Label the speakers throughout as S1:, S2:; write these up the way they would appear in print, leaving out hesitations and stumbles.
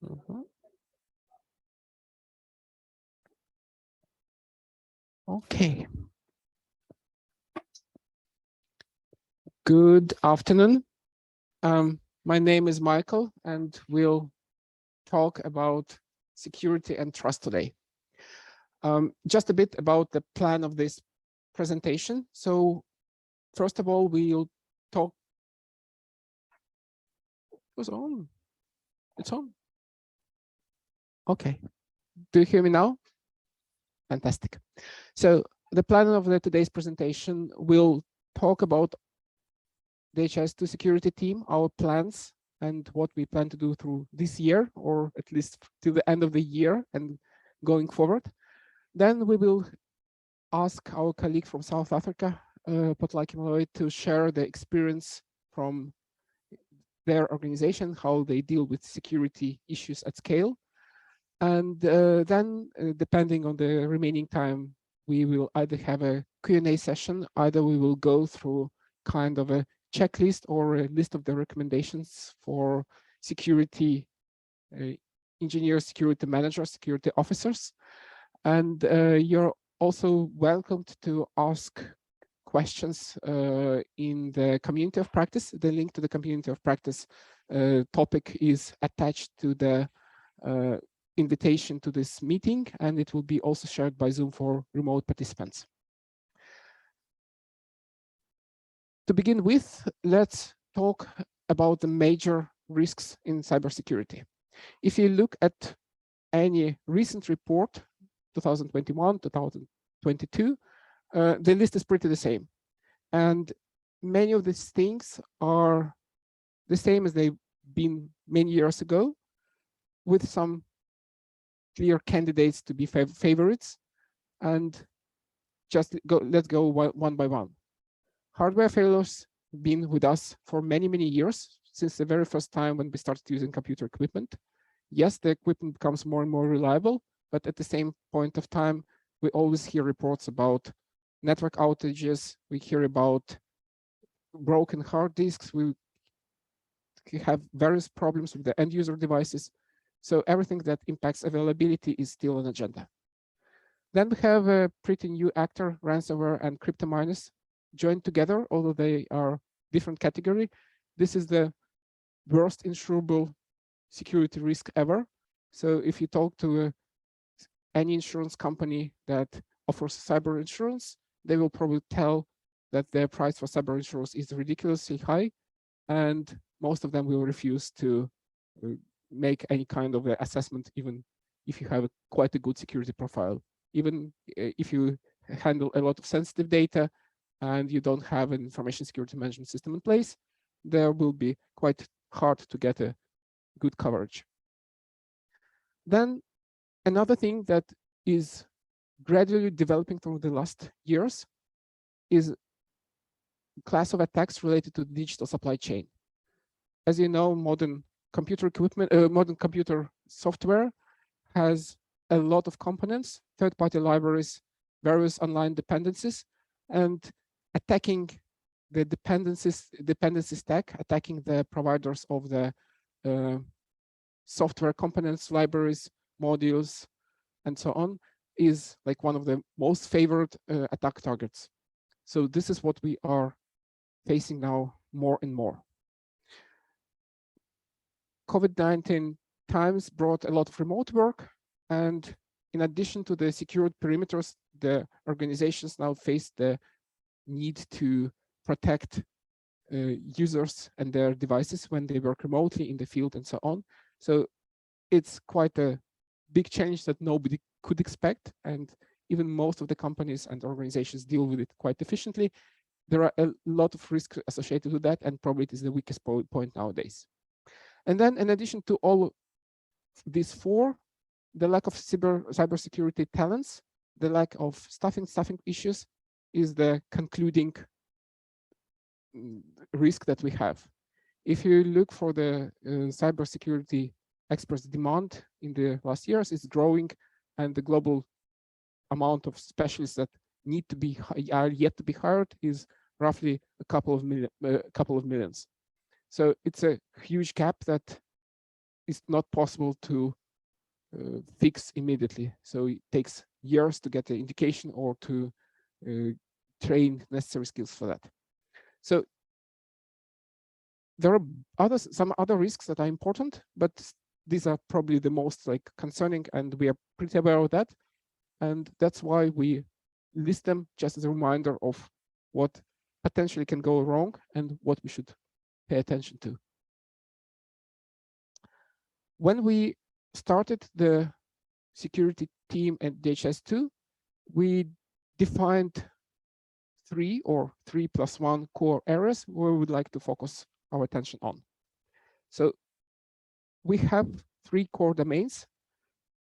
S1: Mhm. Okay. Good afternoon. My name is Michael, and we'll talk about security and trust today. Just a bit about the plan of this presentation. So first of all, we'll talk. What's on? It's on. Okay. Do you hear me now? Fantastic. So the plan of today's presentation will talk about the DHIS2 security team, our plans, and what we plan to do through this year, or at least till the end of the year and going forward. Then we will ask our colleague from South Africa, Potlaki Malloy, to share the experience from their organization, how they deal with security issues at scale. And then, depending on the remaining time, we will either have a Q&A session, either we will go through kind of a checklist or a list of the recommendations for security engineers, security managers, security officers. And you're also welcomed to ask questions in the community of practice. The link to the community of practice topic is attached to the invitation to this meeting, and it will be also shared by Zoom for remote participants. To begin with, let's talk about the major risks in cybersecurity. If you look at any recent report, 2021, 2022, the list is pretty the same. And many of these things are the same as they've been many years ago, with some clear candidates to be favorites. And let's go one by one. Hardware failures have been with us for many, many years, since the very first time when we started using computer equipment. Yes, the equipment becomes more and more reliable, but at the same point of time, we always hear reports about network outages. We hear about broken hard disks. We have various problems with the end user devices. So everything that impacts availability is still an agenda. Then we have a pretty new actor, ransomware and crypto miners, joined together, although they are different category. This is the worst insurable security risk ever. So if you talk to any insurance company that offers cyber insurance, they will probably tell that their price for cyber insurance is ridiculously high, and most of them will refuse to make any kind of assessment, even if you have quite a good security profile. Even if you handle a lot of sensitive data and you don't have an information security management system in place, there will be quite hard to get a good coverage. Then another thing that is gradually developing through the last years is class of attacks related to the digital supply chain. As you know, modern computer equipment, modern computer software has a lot of components, third-party libraries, various online dependencies, and attacking the dependency stack, attacking the providers of the software components, libraries, modules, and so on, is like one of the most favored attack targets. So this is what we are facing now more and more. COVID-19 times brought a lot of remote work, and in addition to the secured perimeters, the organizations now face the need to protect users and their devices when they work remotely in the field and so on. So it's quite a big change that nobody could expect, and even most of the companies and organizations deal with it quite efficiently. There are a lot of risks associated with that, and probably it is the weakest point nowadays. And then in addition to all these four, the lack of cybersecurity talents, the lack of staffing issues is the concluding risk that we have. If you look for the cybersecurity experts demand in the last years, it's growing, and the global amount of specialists that need to be are yet to be hired is roughly a couple of millions. So it's a huge gap that is not possible to fix immediately. So it takes years to get the indication or to train necessary skills for that. So there are some other risks that are important, but these are probably the most concerning, and we are pretty aware of that. And that's why we list them just as a reminder of what potentially can go wrong and what we should pay attention to. When we started the security team at DHIS2, we defined 3 or 3+1 core areas where we would like to focus our attention on. So we have 3 core domains,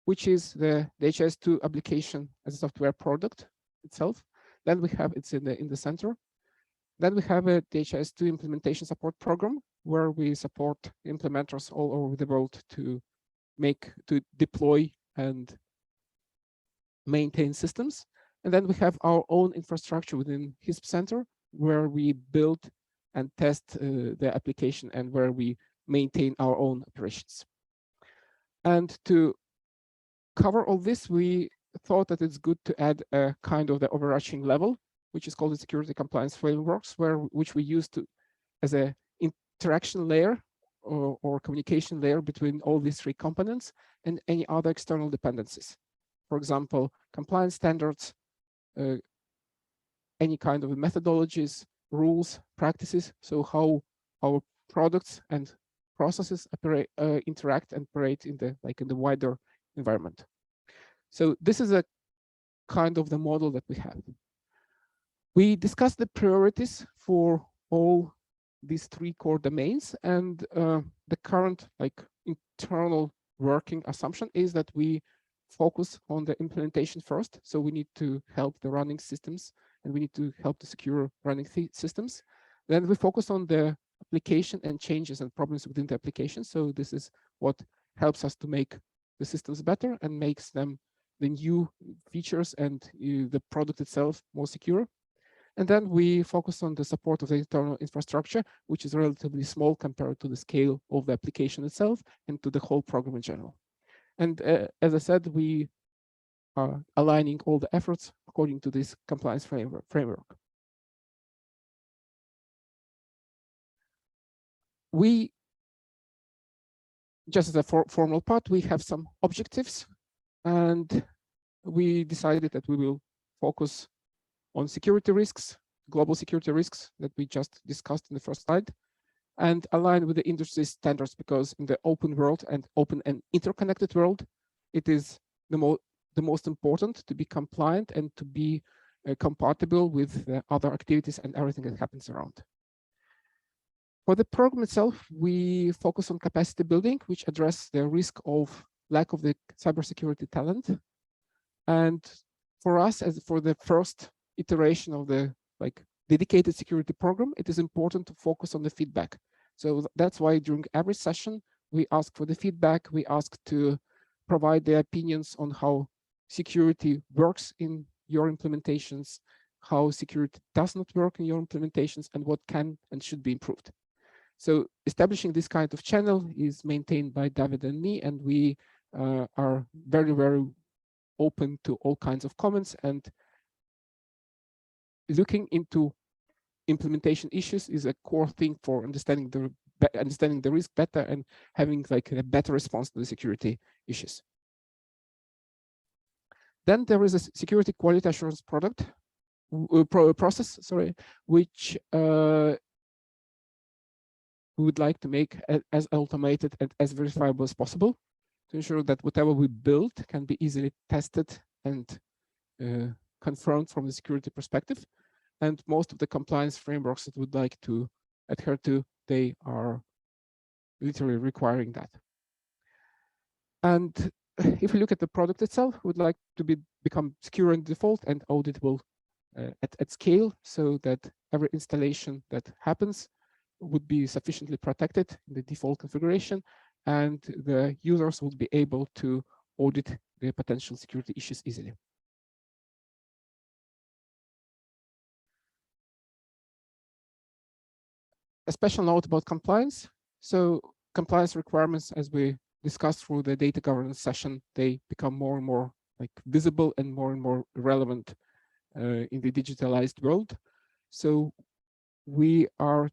S1: which is the DHIS2 application as a software product itself. Then we have it's in the center. Then we have a DHIS2 implementation support program where we support implementers all over the world to deploy and maintain systems. And then we have our own infrastructure within HISP Center where we build and test the application and where we maintain our own operations. And to cover all this, we thought that it's good to add a kind of the overarching level, which is called the security compliance frameworks, which we use as a interaction layer or communication layer between all these 3 components and any other external dependencies. For example, compliance standards, any kind of methodologies, rules, practices, so how our products and processes interact and operate in the wider environment. So this is a kind of the model that we have. We discussed the priorities for all these 3 core domains, and the current internal working assumption is that we focus on the implementation first. So we need to help the running systems, and we need to help the secure running systems. Then we focus on the application and changes and problems within the application. So this is what helps us to make the systems better and makes them the new features and the product itself more secure. And then we focus on the support of the internal infrastructure, which is relatively small compared to the scale of the application itself and to the whole program in general. And as I said, we are aligning all the efforts according to this compliance framework. We, just as a formal part, we have some objectives, and we decided that we will focus on security risks, global security risks that we just discussed in the first slide, and align with the industry standards, because in the open world and open and interconnected world, it is the most important to be compliant and to be compatible with the other activities and everything that happens around. For the program itself, we focus on capacity building, which address the risk of lack of the cybersecurity talent. And for us, as for the first iteration of the dedicated security program, it is important to focus on the feedback. So that's why during every session, we ask for the feedback. We ask to provide their opinions on how security works in your implementations, how security does not work in your implementations, and what can and should be improved. So establishing this kind of channel is maintained by David and me, and we are very, very open to all kinds of comments, and looking into implementation issues is a core thing for understanding the risk better and having a better response to the security issues. Then there is a security quality assurance process, which we would like to make as automated and as verifiable as possible to ensure that whatever we build can be easily tested and confirmed from the security perspective. And most of the compliance frameworks that we'd like to adhere to, they are literally requiring that. And if we look at the product itself, we'd like to become secure in default and auditable at scale, so that every installation that happens would be sufficiently protected in the default configuration, and the users would be able to audit the potential security issues easily. A special note about compliance. So compliance requirements, as we discussed through the data governance session, they become more and more like visible and more relevant in the digitalized world. So we are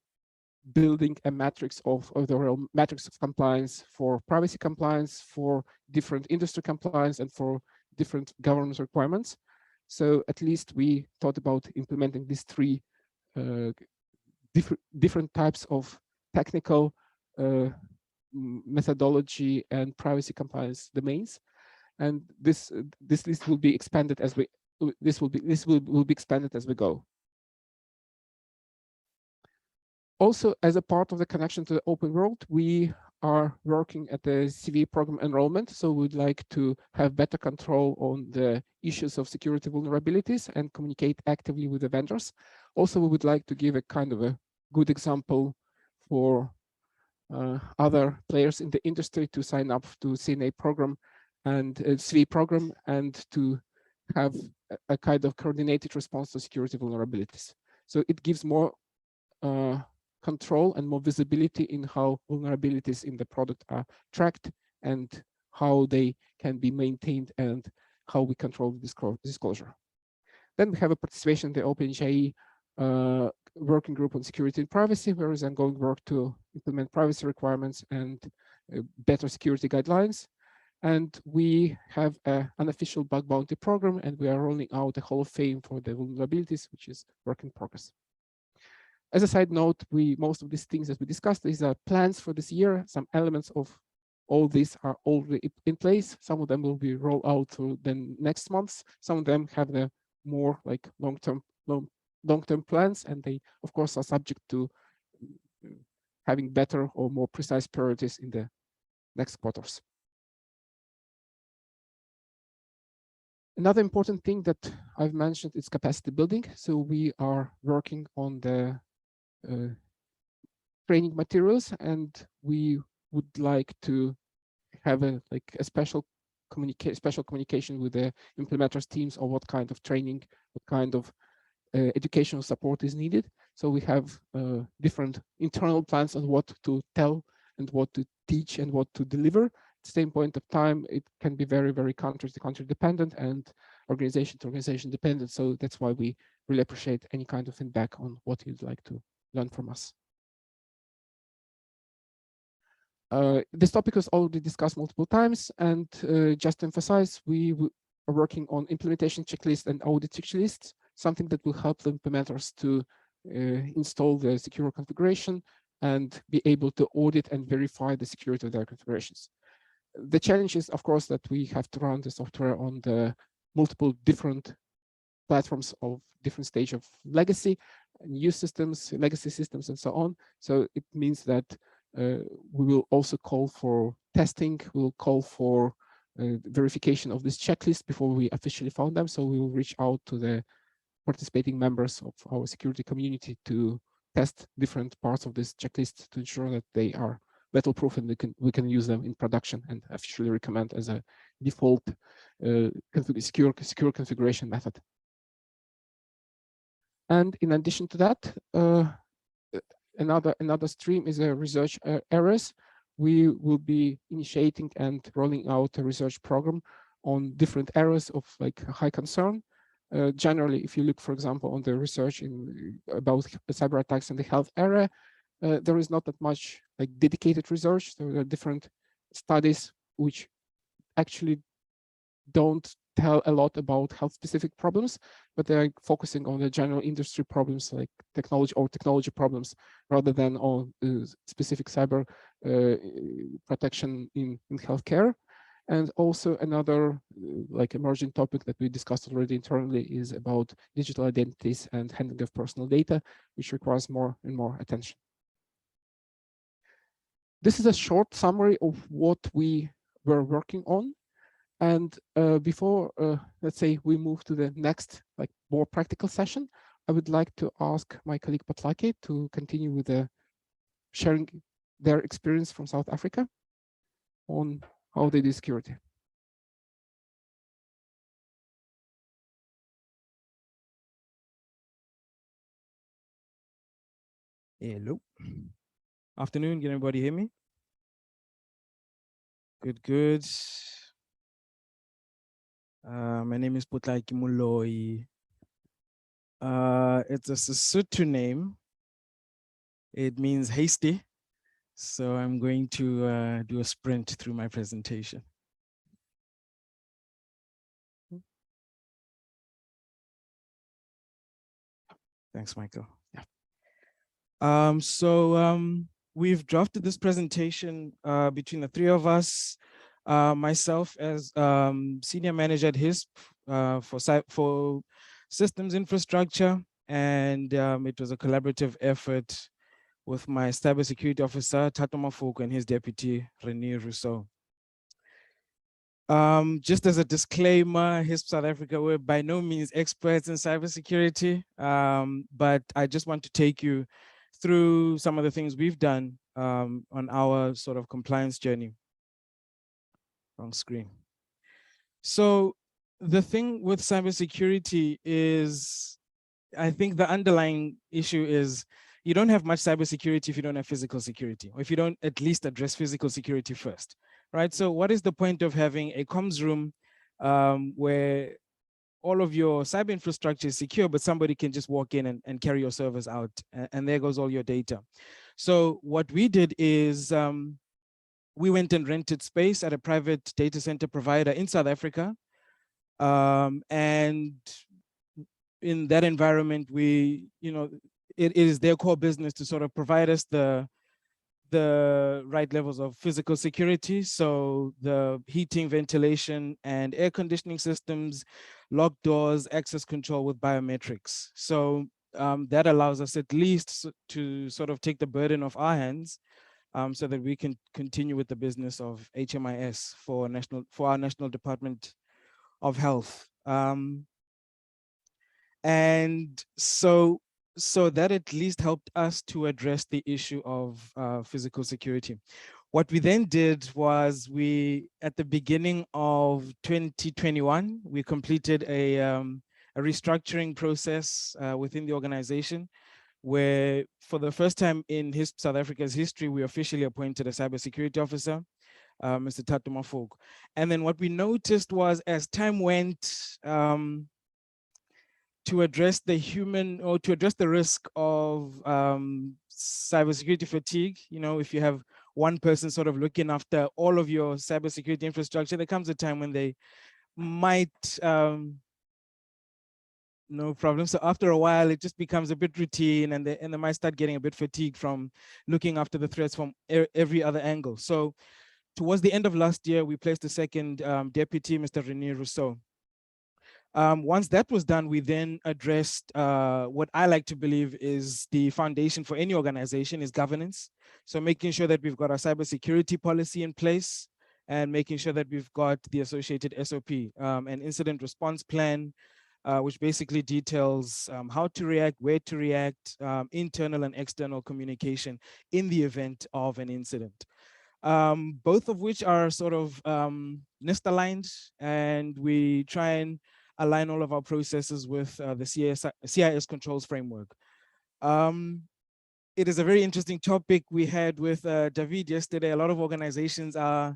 S1: building a matrix of the real matrix of compliance for privacy compliance, for different industry compliance, and for different governance requirements. So at least we thought about implementing these three different types of technical methodology and privacy compliance domains, and this list will be expanded as we will be expanded as we go. Also, as a part of the connection to the open world, we are working at the CV program enrollment. So we'd like to have better control on the issues of security vulnerabilities and communicate actively with the vendors. Also, we would like to give a kind of a good example for other players in the industry to sign up to CNA program and CV program, and to have a kind of coordinated response to security vulnerabilities. So it gives more control and more visibility in how vulnerabilities in the product are tracked and how they can be maintained and how we control disclosure. Then we have a participation in the OpenHIE working group on security and privacy, where is ongoing work to implement privacy requirements and better security guidelines. And we have an unofficial bug bounty program, and we are rolling out a Hall of Fame for the vulnerabilities, which is work in progress. As a side note, most of these things that we discussed, these are plans for this year. Some elements of all these are already in place. Some of them will be rolled out through the next months. Some of them have the more like long-term plans, and they of course are subject to having better or more precise priorities in the next quarters. Another important thing that I've mentioned is capacity building. So we are working on the training materials, and we would like to have a special communication with the implementers teams on what kind of training, what kind of educational support is needed. So we have different internal plans on what to tell and what to teach and what to deliver. At the same point of time, it can be very country to country dependent and organization to organization dependent. So that's why we really appreciate any kind of feedback on what you'd like to learn from us. This topic was already discussed multiple times, and just to emphasize, we are working on implementation checklist and audit checklists, something that will help the implementers to install the secure configuration and be able to audit and verify the security of their configurations. The challenge is, of course, that we have to run the software on the multiple different platforms of different stage of legacy, new systems, legacy systems, and so on. So it means that we will also call for testing, we'll call for verification of this checklist before we officially found them. So we will reach out to the participating members of our security community to test different parts of this checklist to ensure that they are battle-proof and we can use them in production and officially recommend as a default secure configuration method. And in addition to that, another stream is a research areas. We will be initiating and rolling out a research program on different areas of high concern. Generally, if you look, for example, on the research about cyber attacks in the health area, there is not that much dedicated research. There are different studies which actually don't tell a lot about health-specific problems, but they're focusing on the general industry problems like technology problems, rather than on specific cyber protection in healthcare. And also another emerging topic that we discussed already internally is about digital identities and handling of personal data, which requires more and more attention. This is a short summary of what we were working on. And before, let's say, we move to the next more practical session, I would like to ask my colleague Patlake to continue with sharing their experience from South Africa on how they do security.
S2: Hello. Afternoon, can everybody hear me? Good. My name is Putlaki Muloi. It's a Sesotho name. It means hasty. So I'm going to do a sprint through my presentation. Thanks, Michael. Yeah. We've drafted this presentation between the three of us. Myself as senior manager at DHIS2 for systems infrastructure, and it was a collaborative effort with my cybersecurity officer, Tato Mafoko, and his deputy, René Rousseau. Just as a disclaimer, DHIS2 South Africa, we're by no means experts in cybersecurity, but I just want to take you through some of the things we've done on our sort of compliance journey. Wrong screen. So the thing with cybersecurity is, I think the underlying issue is you don't have much cybersecurity if you don't have physical security, or if you don't at least address physical security first, right? So what is the point of having a comms room where all of your cyber infrastructure is secure, but somebody can just walk in and carry your servers out, and there goes all your data. So what we did is we went and rented space at a private data center provider in South Africa. And in that environment, it is their core business to sort of provide us the right levels of physical security. So the heating, ventilation, and air conditioning systems, locked doors, access control with biometrics. So that allows us at least to sort of take the burden off our hands so that we can continue with the business of HMIS for our National Department of Health. And so that at least helped us to address the issue of physical security. What we then did was at the beginning of 2021, we completed a restructuring process within the organization, where for the first time in South Africa's history, we officially appointed a cybersecurity officer, Mr. Tato Mafoko. And then what we noticed was, as time went, to address the risk of cybersecurity fatigue, if you have one person sort of looking after all of your cybersecurity infrastructure, there comes a time when they might no problem. So after a while, it just becomes a bit routine, and they might start getting a bit fatigued from looking after the threats from every other angle. So towards the end of last year, we placed the second deputy, Mr. René Rousseau. Once that was done, we then addressed what I like to believe is the foundation for any organization is governance. So making sure that we've got our cybersecurity policy in place, and making sure that we've got the associated SOP, an incident response plan, which basically details how to react, where to react, internal and external communication in the event of an incident. Both of which are sort of NIST aligned, and we try and align all of our processes with the CIS controls framework. It is a very interesting topic we had with David yesterday. A lot of organizations are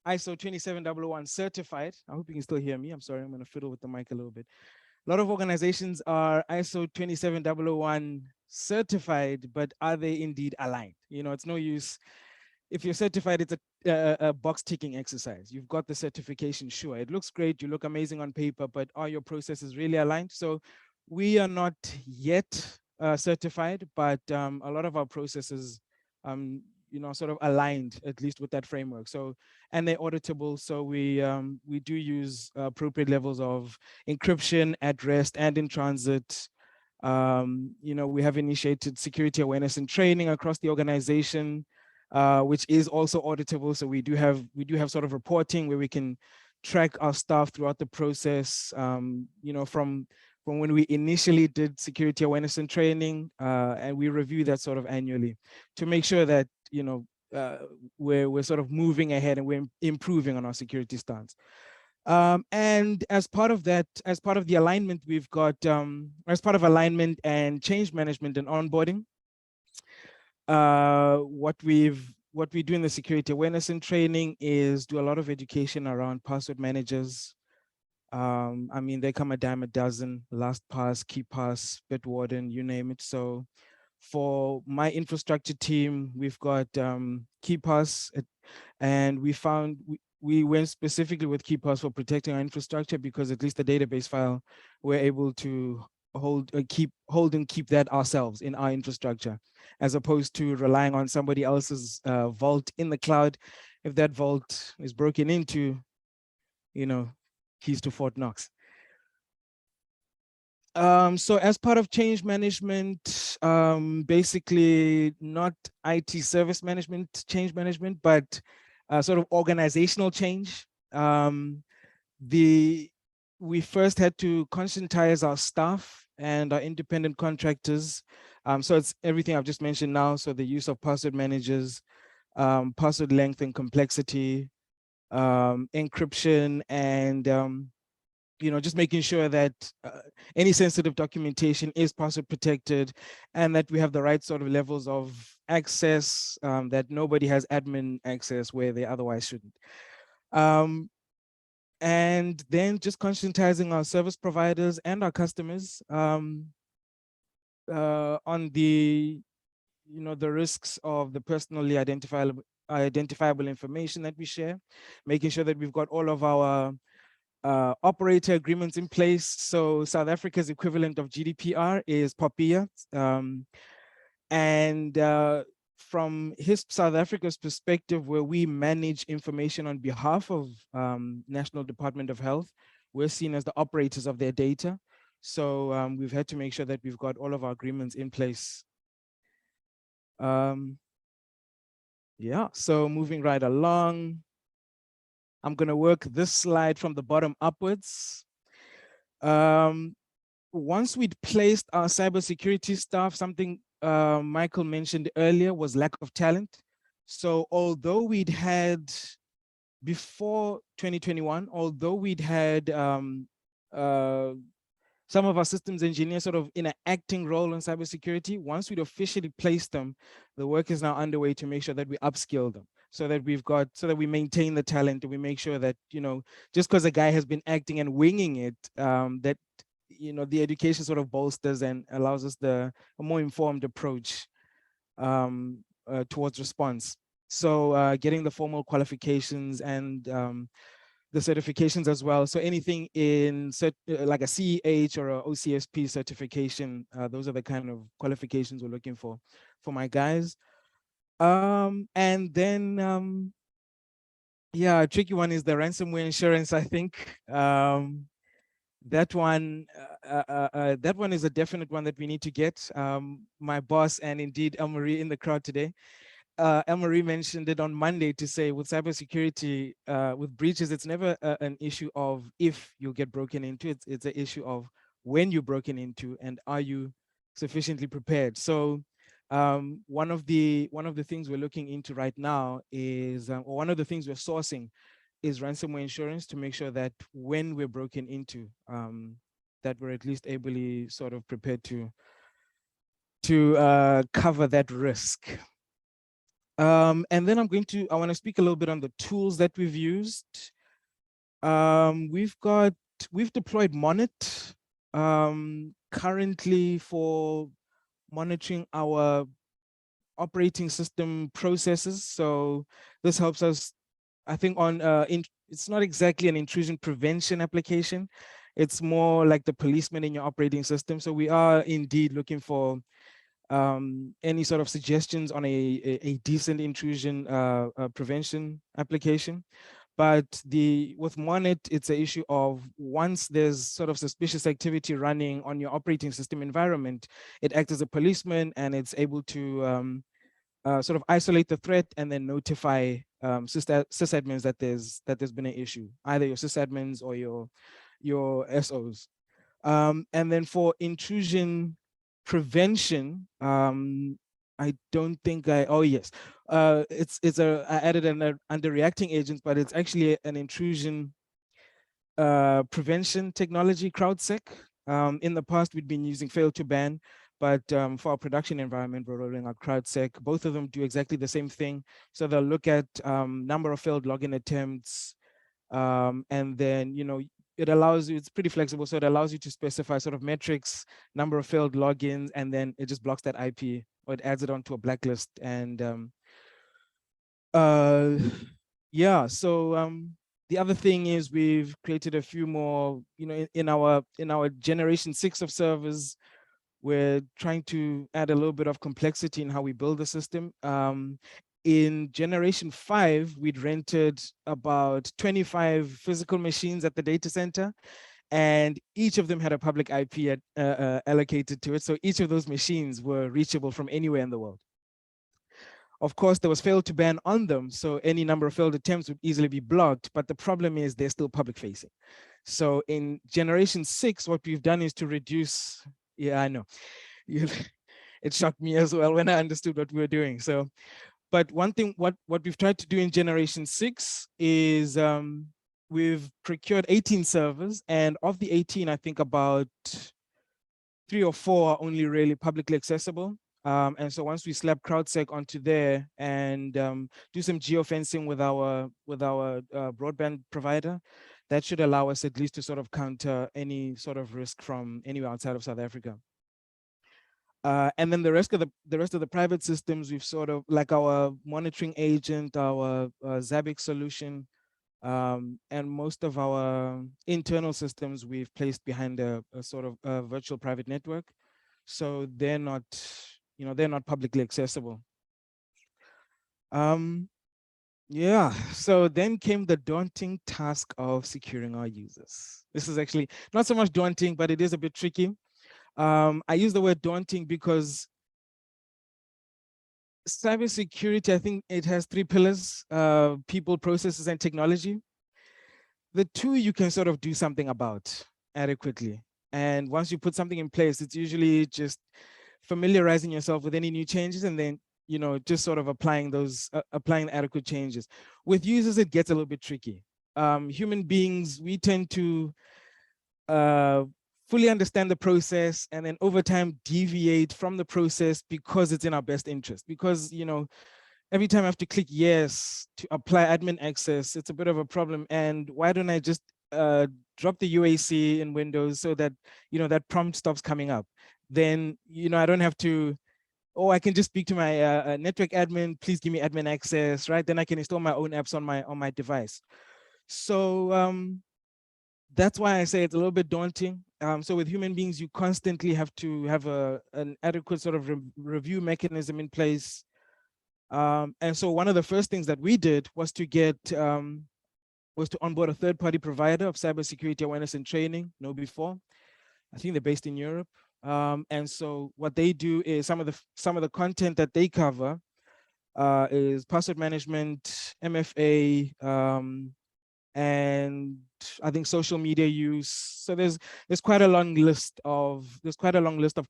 S2: ISO 27001 certified. I hope you can still hear me. I'm sorry, I'm going to fiddle with the mic a little bit. A lot of organizations are ISO 27001 certified, but are they indeed aligned? It's no use. If you're certified, it's a box ticking exercise. You've got the certification, sure. It looks great, you look amazing on paper, but are your processes really aligned? So we are not yet certified, but a lot of our processes sort of aligned, at least with that framework. So, and they're auditable. So we do use appropriate levels of encryption at rest and in transit. We have initiated security awareness and training across the organization, which is also auditable. So we do have sort of reporting where we can track our staff throughout the process, from when we initially did security awareness and training, and we review that sort of annually to make sure that we're sort of moving ahead and we're improving on our security stance. And as part of that, as part of the alignment, we've got, as part of alignment and change management and onboarding, what we've what we do in the security awareness and training is do a lot of education around password managers. I mean, they come a dime a dozen: LastPass, KeePass, Bitwarden, you name it. So for my infrastructure team, we've got KeePass, and we went specifically with KeePass for protecting our infrastructure, because at least the database file, we're able to keep that ourselves in our infrastructure, as opposed to relying on somebody else's vault in the cloud. If that vault is broken into, you know, keys to Fort Knox. So as part of change management, basically not IT service management, change management, but sort of organizational change. We first had to conscientize our staff and our independent contractors. So it's everything I've just mentioned now. So the use of password managers, password length and complexity, encryption, and just making sure that any sensitive documentation is password protected, and that we have the right sort of levels of access, that nobody has admin access where they otherwise shouldn't. And then just conscientizing our service providers and our customers on the risks of the personally identifiable information that we share, making sure that we've got all of our operator agreements in place. So South Africa's equivalent of GDPR is POPIA. From South Africa's perspective, where we manage information on behalf of National Department of Health, we're seen as the operators of their data. So we've had to make sure that we've got all of our agreements in place. Yeah, so moving right along. I'm going to work this slide from the bottom upwards. Once we'd placed our cybersecurity staff, something Michael mentioned earlier was lack of talent. So although we'd had, before 2021, although we'd had some of our systems engineers sort of in an acting role in cybersecurity, once we'd officially placed them, the work is now underway to make sure that we upskill them, so that we maintain the talent, and we make sure that, just because a guy has been acting and winging it, that, the education sort of bolsters and allows us a more informed approach towards response. So getting the formal qualifications and the certifications as well. So anything in like a CEH or a OCSP certification, those are the kind of qualifications we're looking for my guys. And then, yeah, a tricky one is the ransomware insurance, I think. That one is a definite one that we need to get. My boss, and indeed Elmarie in the crowd today, Elmarie mentioned it on Monday to say, with cybersecurity, with breaches, it's never an issue of if you get broken into. It's an issue of when you're broken into, and are you sufficiently prepared. So one of the things we're looking into right now is, or one of the things we're sourcing is ransomware insurance, to make sure that when we're broken into, that we're at least ably sort of prepared to cover that risk. And then I want to speak a little bit on the tools that we've used. We've deployed Monit currently for monitoring our operating system processes. So this helps us, I think, on it's not exactly an intrusion prevention application. It's more like the policeman in your operating system. So we are indeed looking for any sort of suggestions on a decent intrusion prevention application. But with Monit, it's an issue of, once there's sort of suspicious activity running on your operating system environment, it acts as a policeman, and it's able to sort of isolate the threat and then notify sysadmins that there's been an issue, either your sysadmins or your SOs. And then for intrusion prevention, I don't think oh yes, I added under reacting agents, but it's actually an intrusion prevention technology, CrowdSec. In the past, we'd been using fail to ban, But for our production environment, we're rolling out CrowdSec. Both of them do exactly the same thing. So they'll look at number of failed login attempts, and then, it allows you, it's pretty flexible. So it allows you to specify sort of metrics, number of failed logins, and then it just blocks that IP, or it adds it onto a blacklist. And yeah, so the other thing is we've created a few more, in our generation 6 of servers. We're trying to add a little bit of complexity in how we build the system. In generation 5, we'd rented about 25 physical machines at the data center, and each of them had a public IP allocated to it. So each of those machines were reachable from anywhere in the world. Of course, there was fail to ban on them, so any number of failed attempts would easily be blocked, but the problem is they're still public facing. So in generation 6, what we've done is to reduce, yeah, I know, it shocked me as well when I understood what we were doing. So, but one thing, what we've tried to do in generation 6 is we've procured 18 servers, and of the 18, I think about 3 or 4 are only really publicly accessible. And so once we slap CrowdSec onto there and do some geofencing with our broadband provider, that should allow us at least to sort of counter any sort of risk from anywhere outside of South Africa. And then the rest of the private systems, we've sort of, like our monitoring agent, our Zabbix solution, and most of our internal systems we've placed behind a sort of a virtual private network. So they're not, they're not publicly accessible. Yeah, so then came the daunting task of securing our users. This is actually not so much daunting, but it is a bit tricky. I use the word daunting because cybersecurity, I think it has 3 pillars: people, processes, and technology. The 2 you can sort of do something about adequately. And once you put something in place, it's usually just familiarizing yourself with any new changes, and then, just sort of applying adequate changes. With users, it gets a little bit tricky. Human beings, we tend to fully understand the process, and then over time deviate from the process because it's in our best interest. Because, every time I have to click yes to apply admin access, it's a bit of a problem. And why don't I just drop the UAC in Windows so that, that prompt stops coming up? Then, I don't have to, I can just speak to my network admin, please give me admin access, right? Then I can install my own apps on my device. So that's why I say it's a little bit daunting. So with human beings, you constantly have to have an adequate sort of review mechanism in place. And so one of the first things that we did was to onboard a third-party provider of cybersecurity awareness and training, KnowBe4. I think they're based in Europe. And so what they do is some of the content that they cover is password management, MFA, and I think social media use. So there's quite a long list of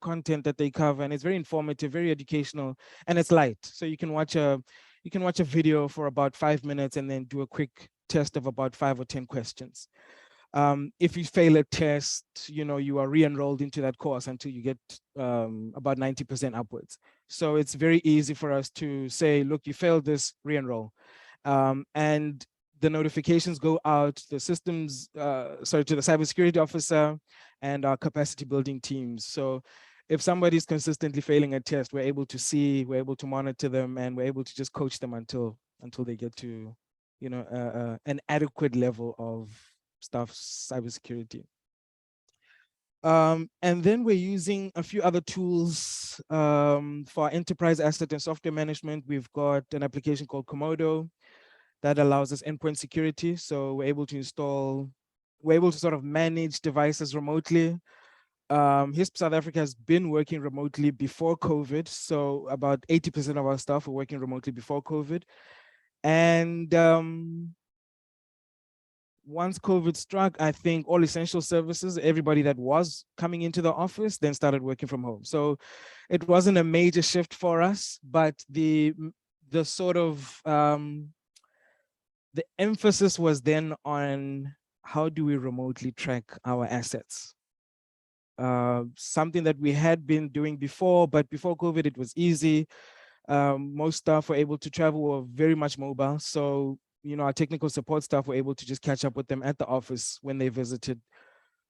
S2: content that they cover, and it's very informative, very educational, and it's light. So you can watch a video for about 5 minutes and then do a quick test of about 5 or 10 questions. If you fail a test, you are re-enrolled into that course until you get about 90% upwards. So it's very easy for us to say, look, you failed this, re-enroll. And the notifications go out to the systems, to the cybersecurity officer and our capacity building teams. So if somebody's consistently failing a test, we're able to see, we're able to monitor them, and we're able to just coach them until they get to, an adequate level of cybersecurity. And then we're using a few other tools for our enterprise asset and software management. We've got an application called Komodo that allows us endpoint security. So we're able to sort of manage devices remotely. HISP South Africa has been working remotely before COVID. So about 80% of our staff were working remotely before COVID. And once COVID struck, I think all essential services, everybody that was coming into the office then started working from home. So it wasn't a major shift for us, but the sort of, the emphasis was then on how do we remotely track our assets? something that we had been doing before, but before COVID, it was easy. Most staff were able to travel, were very much mobile. So, you know, our technical support staff were able to just catch up with them at the office when they visited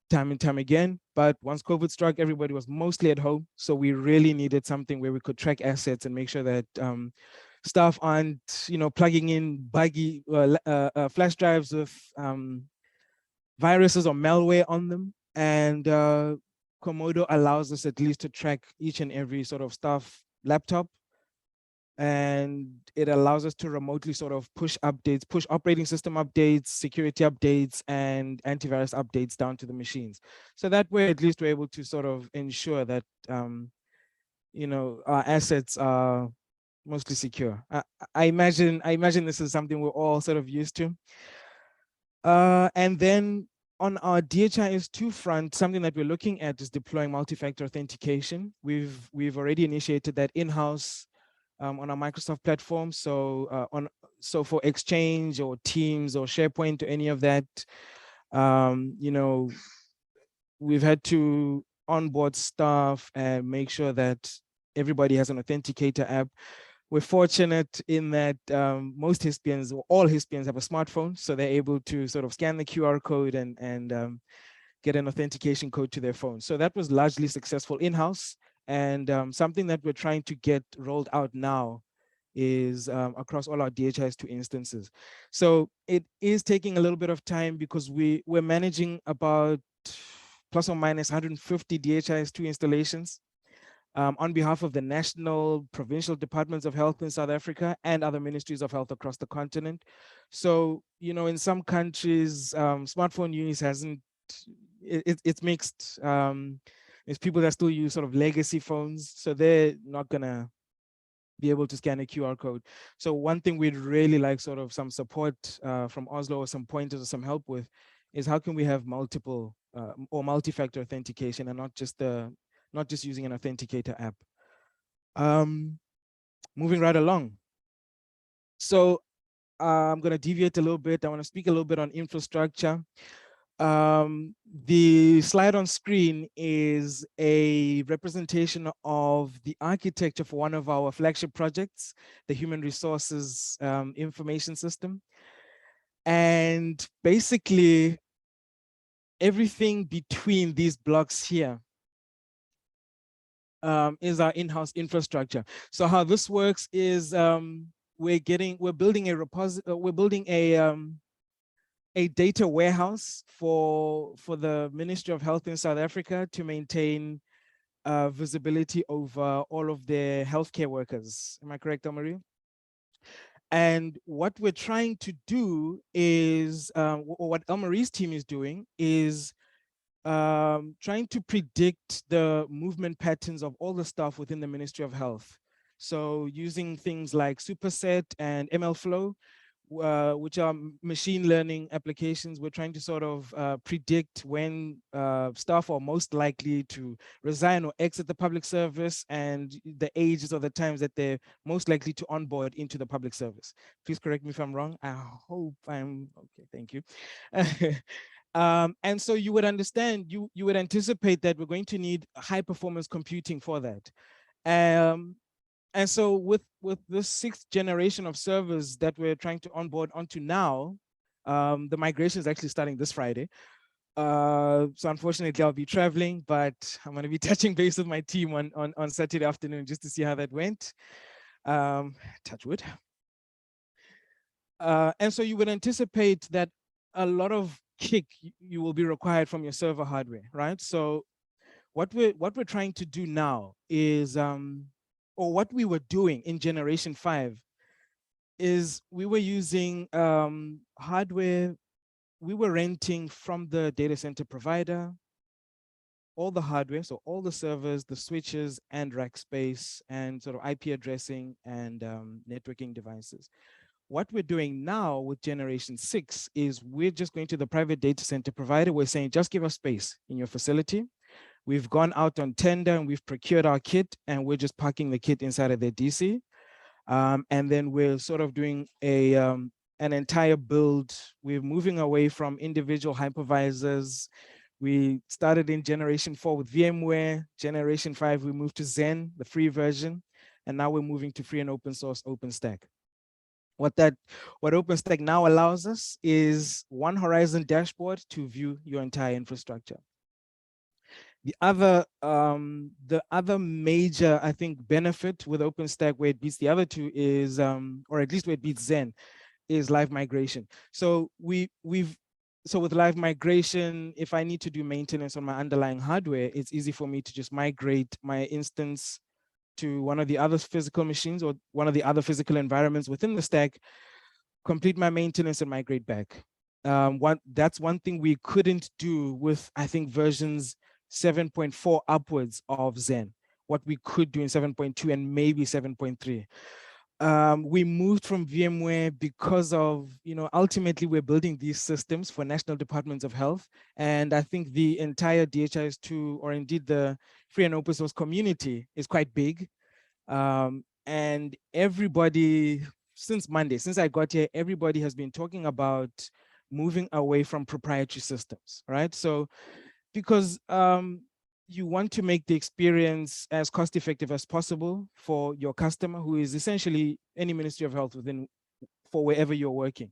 S2: time and time again. But once COVID struck, everybody was mostly at home. So we really needed something where we could track assets and make sure that staff aren't, you know, plugging in buggy flash drives with viruses or malware on them. And Komodo allows us at least to track each and every sort of staff laptop. And it allows us to remotely sort of push updates, push operating system updates, security updates, and antivirus updates down to the machines. So that way, at least we're able to sort of ensure that, you know, our assets are mostly secure. I imagine this is something we're all sort of used to. And then on our DHIS2 front, something that we're looking at is deploying multi-factor authentication. We've already initiated that in-house on our Microsoft platform. So so for Exchange or Teams or SharePoint or any of that, you know, we've had to onboard staff and make sure that everybody has an authenticator app. We're fortunate in that most HISPians, or all HISPians, have a smartphone, so they're able to sort of scan the QR code and get an authentication code to their phone. So that was largely successful in-house. And something that we're trying to get rolled out now is across all our DHIS2 instances. So it is taking a little bit of time because we're managing about plus or minus 150 DHIS2 installations on behalf of the national, provincial departments of health in South Africa and other ministries of health across the continent. So, you know, in some countries, smartphone use hasn't, it's mixed. There's people that still use sort of legacy phones, so they're not gonna be able to scan a QR code. So one thing we'd really like sort of some support from Oslo or some pointers or some help with is how can we have multiple or multi-factor authentication and not just using an authenticator app. Moving right along. So I'm going to deviate a little bit. I want to speak a little bit on infrastructure. The slide on screen is a representation of the architecture for one of our flagship projects, the Human Resources Information System. And basically, everything between these blocks here is our in-house infrastructure. So how this works is we're building a data warehouse for the Ministry of Health in South Africa to maintain visibility over all of their healthcare workers. Am I correct, Amarie? And what we're trying to do is, or what Elmarie's team is doing is trying to predict the movement patterns of all the staff within the Ministry of Health. So using things like Superset and MLflow, which are machine learning applications, we're trying to sort of predict when staff are most likely to resign or exit the public service and the ages or the times that they're most likely to onboard into the public service. Please correct me if I'm wrong. I hope I'm okay. Thank you. And so you would understand, you would anticipate that we're going to need high performance computing for that. And so with this 6th generation of servers that we're trying to onboard onto now, the migration is actually starting this Friday. So unfortunately, I'll be traveling, but I'm going to be touching base with my team on Saturday afternoon just to see how that went. Touch wood. And so you would anticipate that a lot of kick you will be required from your server hardware, right? So what we're trying to do now is, or what we were doing in generation 5 is we were using hardware we were renting from the data center provider, all the hardware, so all the servers, the switches and rack space and sort of IP addressing and networking devices. What we're doing now with generation 6 is we're just going to the private data center provider. We're saying, just give us space in your facility. We've gone out on tender and we've procured our kit and we're just parking the kit inside of their DC. And then we're sort of doing an entire build. We're moving away from individual hypervisors. We started in generation 4 with VMware. Generation 5, we moved to Zen, the free version. And now we're moving to free and open source OpenStack. What OpenStack now allows us is one Horizon dashboard to view your entire infrastructure. The other major, I think, benefit with OpenStack where it beats the other two is, or at least where it beats Zen, is live migration. So with live migration, if I need to do maintenance on my underlying hardware, it's easy for me to just migrate my instance to one of the other physical machines or one of the other physical environments within the stack, complete my maintenance and migrate back. That's one thing we couldn't do with, I think, versions 7.4 upwards of Zen, what we could do in 7.2 and maybe 7.3. We moved from VMware because of, ultimately we're building these systems for national departments of health. And I think the entire DHIS2, or indeed the free and open source community, is quite big. And everybody, since Monday, since I got here, everybody has been talking about moving away from proprietary systems, right? So because you want to make the experience as cost effective as possible for your customer, who is essentially any Ministry of Health for wherever you're working.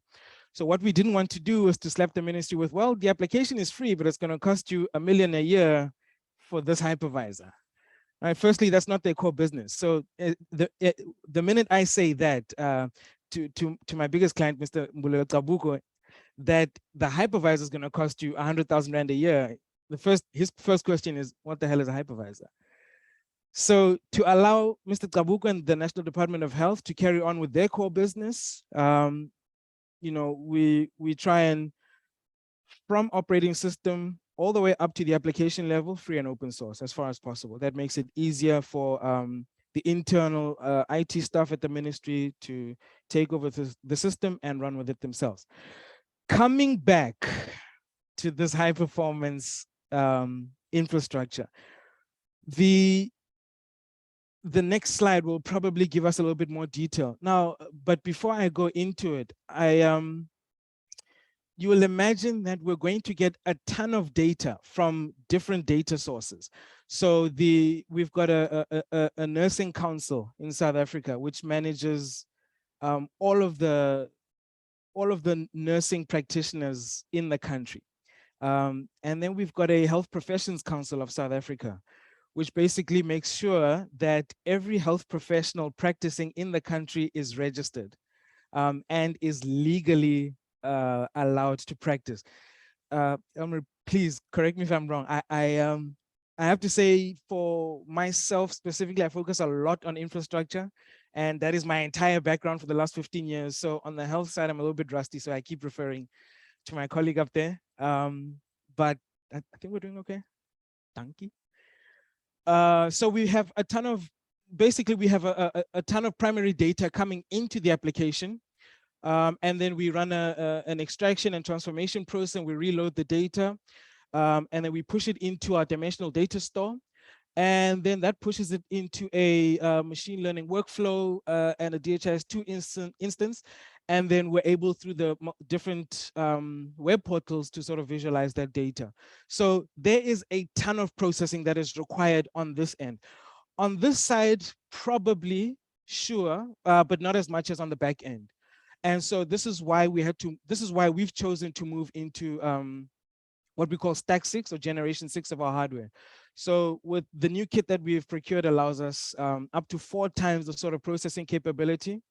S2: So what we didn't want to do was to slap the ministry with, well, the application is free, but it's going to cost you $1 million a year for this hypervisor. Right? Firstly, that's not their core business. So the minute I say that to my biggest client, Mr. Mbulelo Tabuko, that the hypervisor is going to cost you 100,000 Rand a year, his first question is, what the hell is a hypervisor? So to allow Mr. Tabuko and the National Department of Health to carry on with their core business, we try and, from operating system all the way up to the application level, free and open source as far as possible. That makes it easier for the internal IT staff at the ministry to take over the system and run with it themselves. Coming back to this high performance infrastructure, the next slide will probably give us a little bit more detail. Now, but before I go into it, you will imagine that we're going to get a ton of data from different data sources. So we've got a nursing council in South Africa, which manages all of the nursing practitioners in the country. And then we've got a Health Professions Council of South Africa, which basically makes sure that every health professional practicing in the country is registered and is legally allowed to practice. Please correct me if I'm wrong. I have to say, for myself specifically, I focus a lot on infrastructure, and that is my entire background for the last 15 years. So on the health side, I'm a little bit rusty, so I keep referring to my colleague up there. But I think we're doing okay. Thank you. So we have a ton of, basically we have a ton of primary data coming into the application. And then we run an extraction and transformation process, and we reload the data. And then we push it into our dimensional data store. And then that pushes it into a machine learning workflow and a DHIS2 instance. And then we're able, through the different web portals, to sort of visualize that data. So there is a ton of processing that is required on this end. On this side, probably, sure, but not as much as on the back end. And so this is why we've chosen to move into what we call stack 6 or generation 6 of our hardware. So with the new kit that we've procured, allows us up to 4 times the sort of processing capability.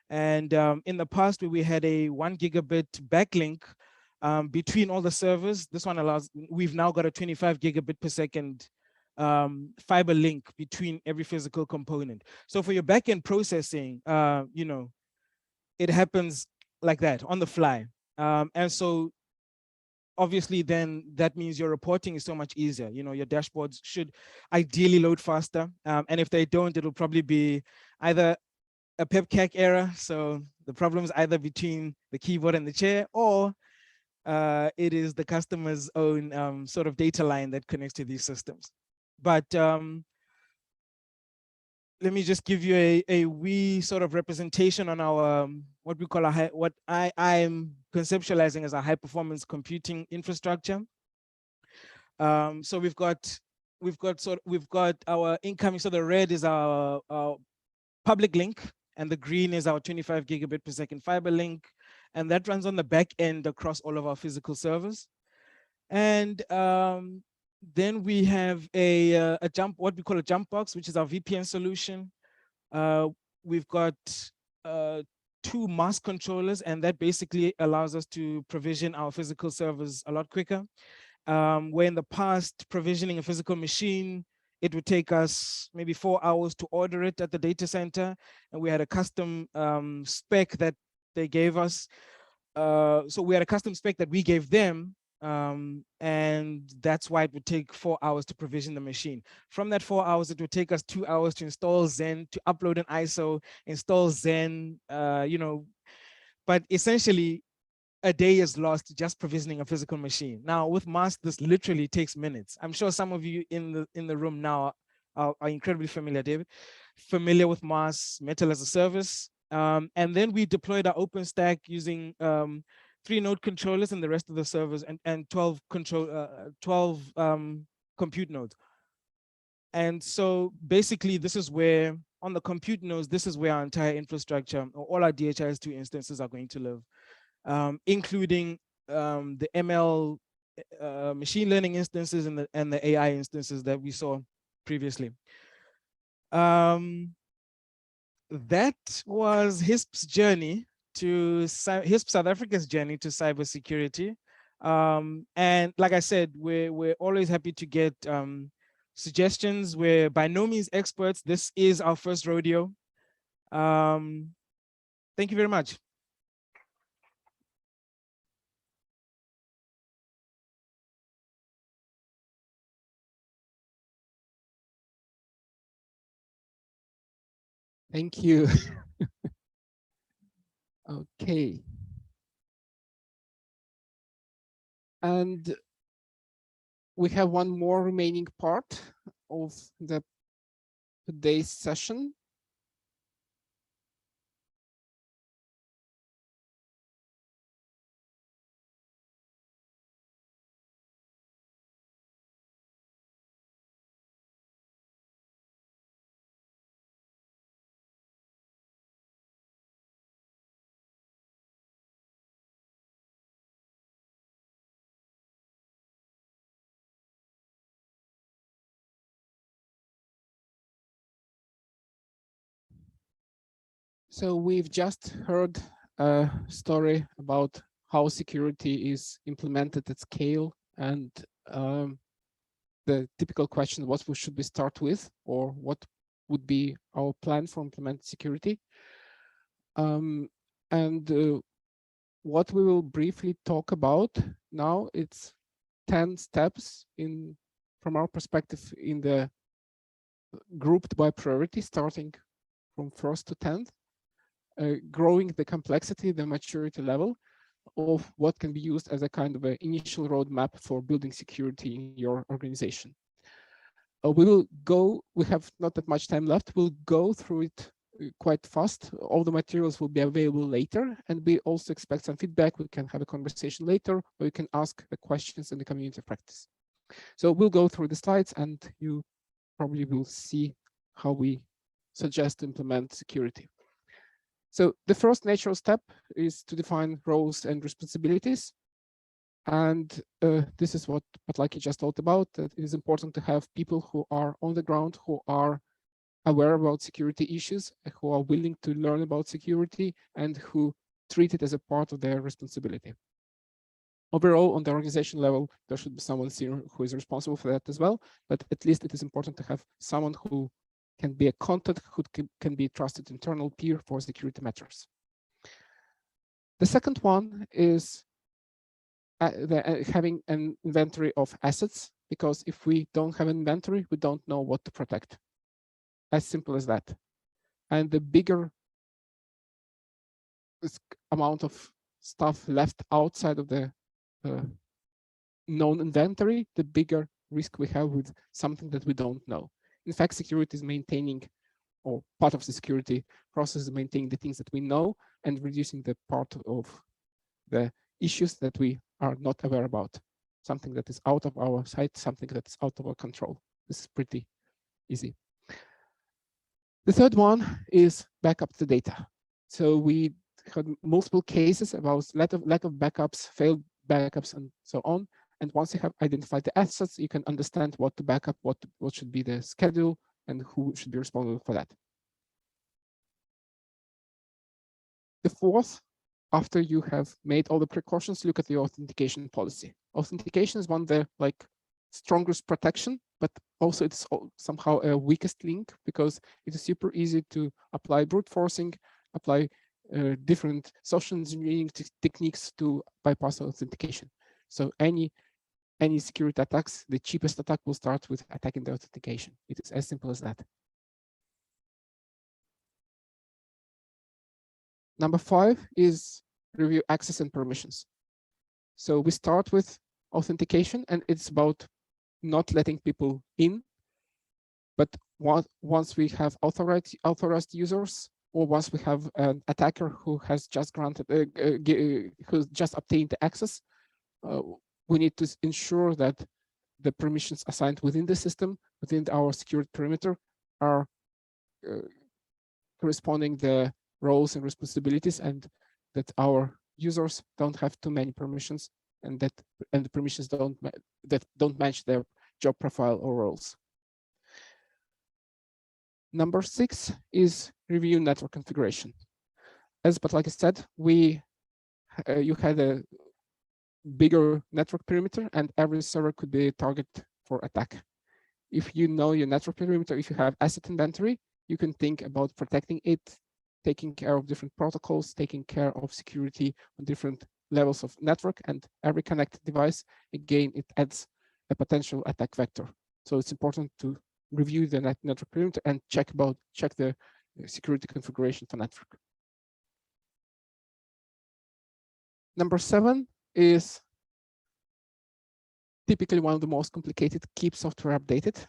S2: And in the past, we had a 1 gigabit backlink between all the servers. This one allows, we've now got a 25 gigabit per second fiber link between every physical component. So for your backend processing, it happens like that on the fly. And so obviously then that means your reporting is so much easier. Your dashboards should ideally load faster. And if they don't, it'll probably be either a PEPCAC error. So the problem is either between the keyboard and the chair, or it is the customer's own sort of data line that connects to these systems. But let me just give you a wee sort of representation on our what we call what I'm conceptualizing as a high performance computing infrastructure. So we've got our incoming. So the red is our public link, and the green is our 25 gigabit per second fiber link, and that runs on the back end across all of our physical servers. And then we have what we call a jump box, which is our VPN solution. We've got 2 mask controllers, and that basically allows us to provision our physical servers a lot quicker. Where in the past, provisioning a physical machine, it would take us maybe 4 hours to order it at the data center, and we had a custom spec that they gave us. So we had a custom spec that we gave them, and that's why it would take 4 hours to provision the machine. From that 4 hours, it would take us 2 hours to install Zen, to upload an ISO, install Zen, but essentially a day is lost just provisioning a physical machine. Now with Mast, this literally takes minutes. I'm sure some of you in the room now are incredibly familiar with Mast, Metal as a Service. And then we deployed our OpenStack using 3 node controllers and the rest of the servers, and 12 compute nodes. And so basically this is where, on the compute nodes, this is where our entire infrastructure, or all our DHIS2 instances are going to live. Including the ML machine learning instances and the AI instances that we saw previously. That was HISP's journey to HISP South Africa's journey to cybersecurity. And like I said, we're always happy to get suggestions. We're by no means experts. This is our first rodeo. Thank you very much.
S1: Thank you. Okay. And we have one more remaining part of today's session. So we've just heard a story about how security is implemented at scale, and the typical question, what should we start with, or what would be our plan for implementing security? What we will briefly talk about now, it's 10 steps from our perspective in the grouped by priority, starting from first to 10th, growing the complexity, the maturity level of what can be used as a kind of an initial roadmap for building security in your organization. We have not that much time left. We'll go through it quite fast. All the materials will be available later, and we also expect some feedback. We can have a conversation later, or you can ask the questions in the community of practice. So we'll go through the slides, and you probably will see how we suggest to implement security. So the first natural step is to define roles and responsibilities. And this is what Patlaki just talked about, that it is important to have people who are on the ground, who are aware about security issues, who are willing to learn about security, and who treat it as a part of their responsibility. Overall, on the organization level, there should be someone who is responsible for that as well, but at least it is important to have someone who can be a contact, who can be a trusted internal peer for security matters. The second one is having an inventory of assets, because if we don't have an inventory, we don't know what to protect. As simple as that. And the bigger amount of stuff left outside of the known inventory, the bigger risk we have with something that we don't know. In fact, security is maintaining, or part of the security process is maintaining the things that we know and reducing the part of the issues that we are not aware about. something that is out of our sight, something that is out of our control. This is pretty easy. The third one is backup the data. So we had multiple cases about lack of backups, failed backups, and so on. And once you have identified the assets, you can understand what to backup, what should be the schedule, and who should be responsible for that. The fourth, after you have made all the precautions, look at the authentication policy. Authentication is one of the strongest protection, but also it's somehow a weakest link, because it is super easy to apply brute forcing, apply different social engineering techniques to bypass authentication. So any security attacks, the cheapest attack will start with attacking the authentication. It is as simple as that. Number 5 is review access and permissions. So we start with authentication, and it's about not letting people in. But once we have authorized users, or once we have an attacker who has just who's just obtained the access, we need to ensure that the permissions assigned within the system, within our security perimeter, are corresponding the roles and responsibilities, and that our users don't have too many permissions, and the permissions don't match their job profile or roles. Number 6 is review network configuration. But like I said, you had a bigger network perimeter, and every server could be a target for attack. If you know your network perimeter, if you have asset inventory, you can think about protecting it, taking care of different protocols, taking care of security on different levels of network, and every connected device, again, it adds a potential attack vector. So it's important to review the network perimeter and check the security configuration for network. Number 7 is typically one of the most complicated: keep software updated.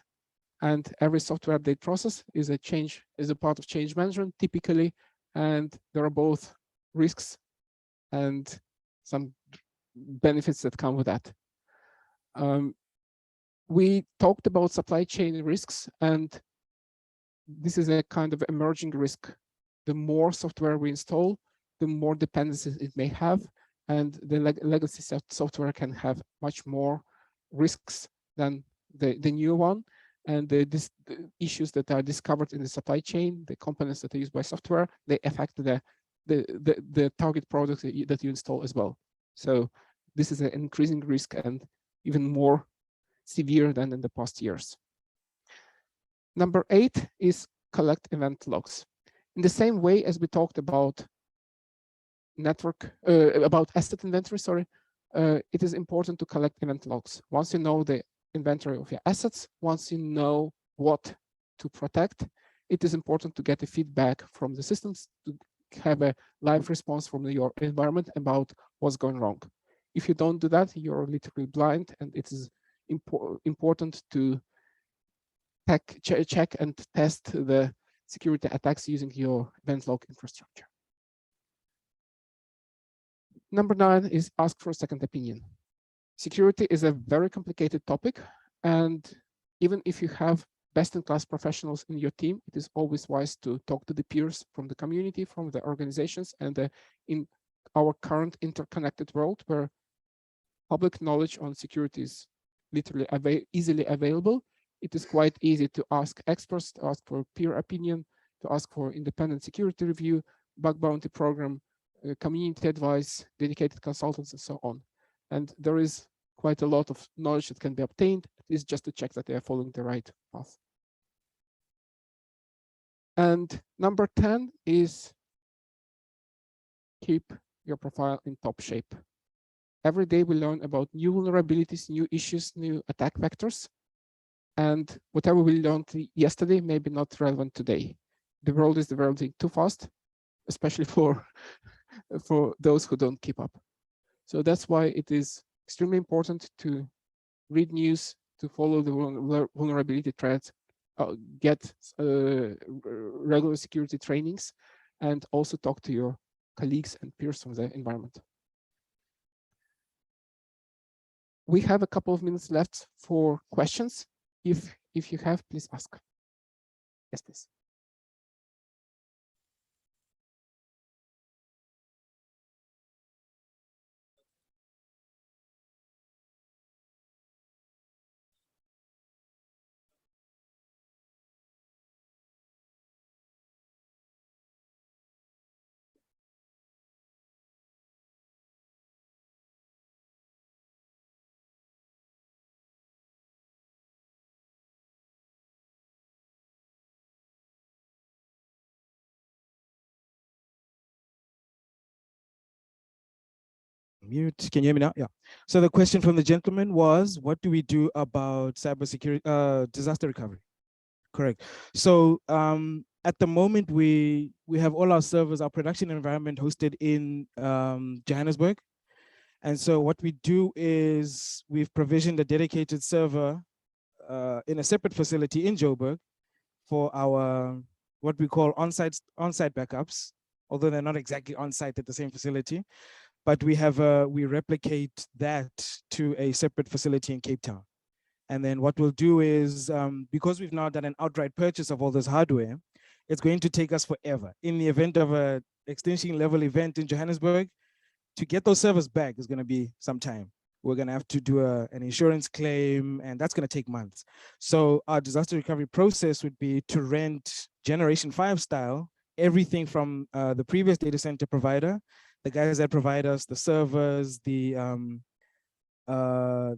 S1: And every software update process is a part of change management typically, and there are both risks and some benefits that come with that. We talked about supply chain risks, and this is a kind of emerging risk. The more software we install, the more dependencies it may have, and the legacy software can have much more risks than the new one. And the issues that are discovered in the supply chain, the components that are used by software, they affect the target product that you install as well. So this is an increasing risk, and even more severe than in the past years. Number 8 is collect event logs. In the same way as we talked about about asset inventory, sorry, it is important to collect event logs. Once you know the inventory of your assets, once you know what to protect, it is important to get the feedback from the systems, to have a live response from your environment about what's going wrong. If you don't do that, you're literally blind, and it is important to check and test the security attacks using your event log infrastructure. Number 9 is ask for a second opinion. Security is a very complicated topic, and even if you have best-in-class professionals in your team, it is always wise to talk to the peers from the community, from the organizations, and in our current interconnected world, where public knowledge on security is literally easily available, it is quite easy to ask experts, to ask for peer opinion, to ask for independent security review, bug bounty program, community advice, dedicated consultants, and so on. And there is quite a lot of knowledge that can be obtained. It is just to check that they are following the right path. And number 10 is keep your profile in top shape. Every day we learn about new vulnerabilities, new issues, new attack vectors. And whatever we learned yesterday may be not relevant today. The world is developing too fast, especially for those who don't keep up. So that's why it is extremely important to read news, to follow the vulnerability threats, get regular security trainings, and also talk to your colleagues and peers from the environment. We have a couple of minutes left for questions. If you have, please ask. Yes, please.
S2: Mute. Can you hear me now? Yeah. So the question from the gentleman was, what do we do about cybersecurity, disaster recovery? Correct. So at the moment, we have all our servers, our production environment hosted in Johannesburg. And so what we do is we've provisioned a dedicated server in a separate facility in Joburg for our what we call on-site backups, although they're not exactly on-site at the same facility. But we replicate that to a separate facility in Cape Town. And then what we'll do is, because we've now done an outright purchase of all this hardware, it's going to take us forever. In the event of a extinction level event in Johannesburg, to get those servers back is going to be some time. We're going to have to do an insurance claim, and that's going to take months. So our disaster recovery process would be to rent Generation 5 style, everything from the previous data center provider, the guys that provide us the servers, the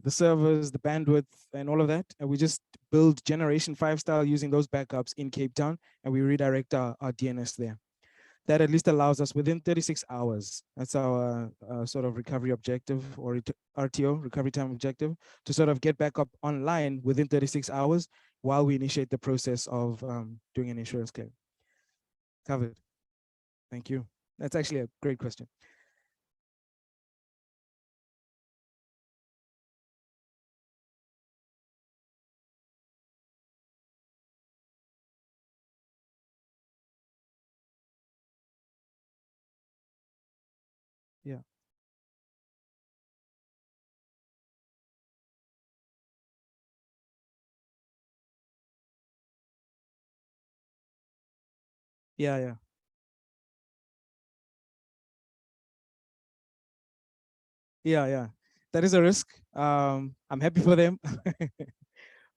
S2: servers, the bandwidth, and all of that. And we just build Generation 5 style using those backups in Cape Town, and we redirect our DNS there. That at least allows us within 36 hours. That's our sort of recovery objective, or RTO, recovery time objective, to sort of get back up online within 36 hours while we initiate the process of doing an insurance claim. Covered. Thank you. That's actually a great question. Yeah. Yeah, yeah. Yeah, yeah. That is a risk. I'm happy for them.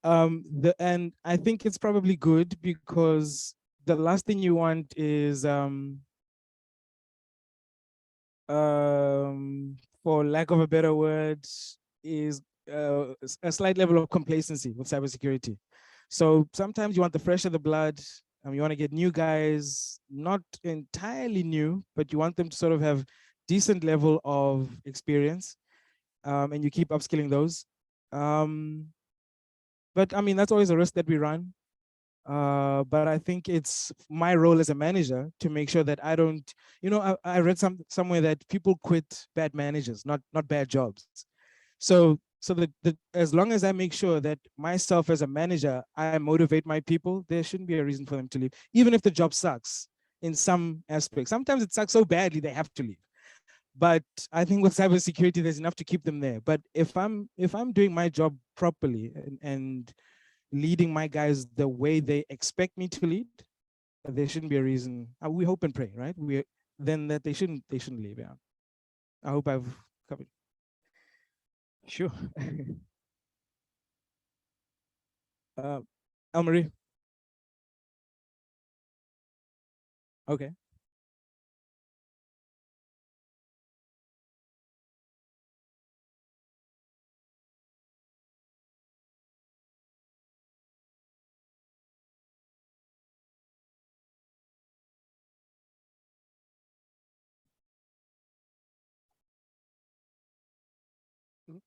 S2: And I think it's probably good, because the last thing you want is for lack of a better word, is a slight level of complacency with cybersecurity. So sometimes you want the fresh of the blood. You want to get new guys, not entirely new, but you want them to sort of have decent level of experience, and you keep upskilling those. But I mean, that's always a risk that we run. But I think it's my role as a manager to make sure that I don't, I read somewhere that people quit bad managers, not bad jobs. So as long as I make sure that myself as a manager, I motivate my people, there shouldn't be a reason for them to leave, even if the job sucks in some aspects. Sometimes it sucks so badly they have to leave. But I think with cybersecurity, there's enough to keep them there. But if I'm doing my job properly and leading my guys the way they expect me to lead, there shouldn't be a reason. We hope and pray, right? Then that they shouldn't leave. Yeah. I hope I've covered. Sure. Elmarie. Okay.
S1: Mhm.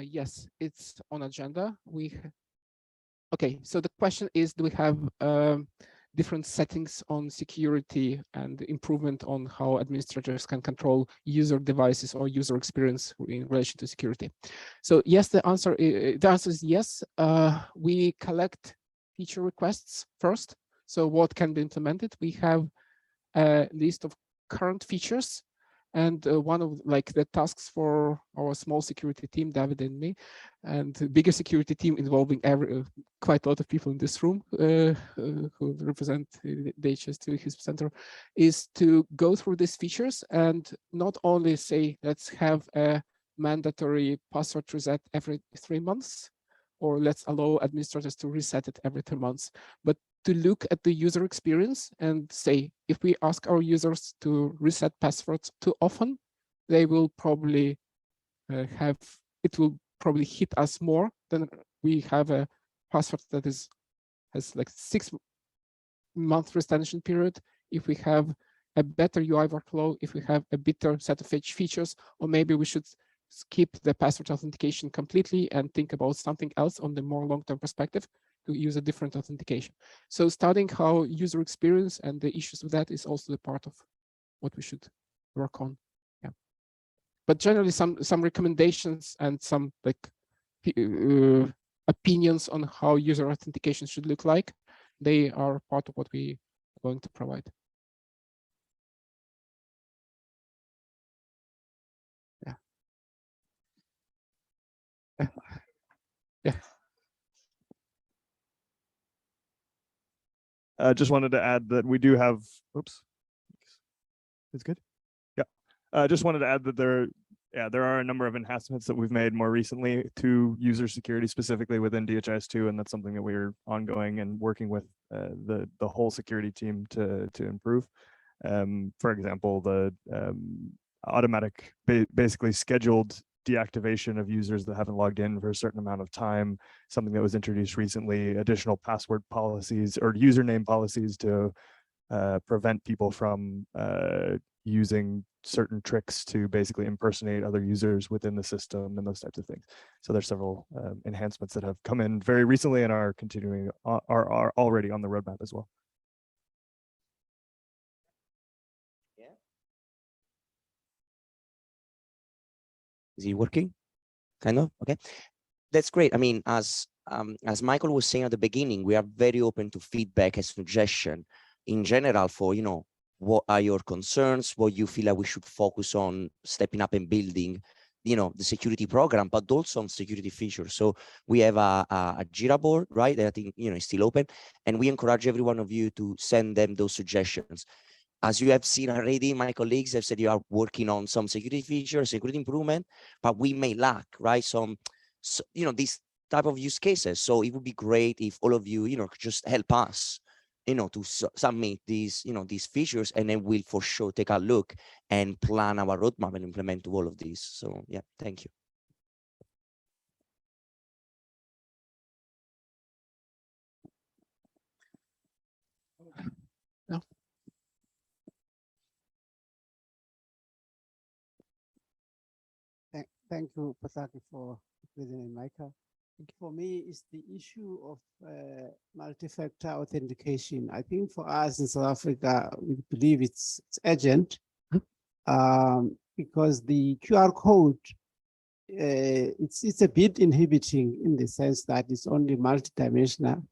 S1: Yes, it's on agenda. Okay, so the question is, do we have different settings on security and improvement on how administrators can control user devices or user experience in relation to security? So yes, the answer is yes. We collect feature requests first. So what can be implemented? We have a list of current features, and one of the tasks for our small security team, David and me, and the bigger security team involving quite a lot of people in this room who represent the DHIS2 HISP Center, is to go through these features and not only say, let's have a mandatory password reset every 3 months, or let's allow administrators to reset it every 3 months, but to look at the user experience and say, if we ask our users to reset passwords too often, they will probably it will probably hit us more than we have a password that has like 6-month retention period. If we have a better UI workflow, if we have a better set of features, or maybe we should skip the password authentication completely and think about something else on the more long-term perspective to use a different authentication. So studying how user experience and the issues with that is also the part of what we should work on. Yeah. But generally some recommendations and some opinions on how user authentication should look like, they are part of what we are going to provide. Yeah. Yeah.
S3: Just wanted to add that we do have, oops, it's good. Yeah, just wanted to add that there are a number of enhancements that we've made more recently to user security, specifically within DHIS2, and that's something that we're ongoing and working with the whole security team to improve. For example, the automatic, basically scheduled deactivation of users that haven't logged in for a certain amount of time, something that was introduced recently, additional password policies or username policies to prevent people from using certain tricks to basically impersonate other users within the system and those types of things. So there's several enhancements that have come in very recently and are continuing, are already on the roadmap as well.
S4: Is it working? Kind of, okay. That's great. I mean, as Michael was saying at the beginning, we are very open to feedback and suggestion in general for, what are your concerns, what you feel like we should focus on stepping up and building, the security program, but also on security features. So we have a Jira board, right? That I think, is still open. And we encourage every one of you to send them those suggestions. As you have seen already, my colleagues have said you are working on some security features, security improvement, but we may lack, right? These type of use cases. So it would be great if all of you, could just help us, to submit these, these features, and then we'll for sure take a look and plan our roadmap and implement all of these. So yeah, thank you.
S1: No.
S5: Thank you, Pasaki, for President Michael. For me, it's the issue of multi-factor authentication. I think for us in South Africa, we believe it's urgent because the QR code, it's a bit inhibiting in the sense that it's only multidimensional.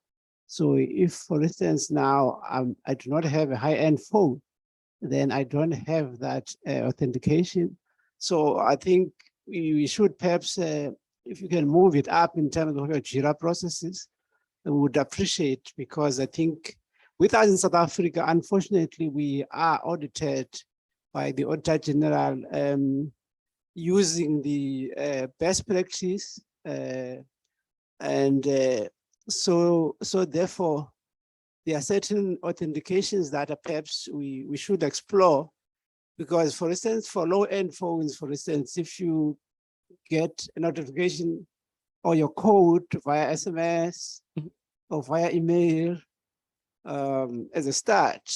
S5: So if, for instance, now I do not have a high-end phone, then I don't have that authentication. So I think we should perhaps, if you can move it up in terms of your Jira processes, I would appreciate, because I think with us in South Africa, unfortunately, we are audited by the Auditor General using the best practice. So therefore, there are certain authentications that perhaps we should explore, because, for instance, for low-end phones, for instance, if you get a notification or your code via SMS or via email as a start,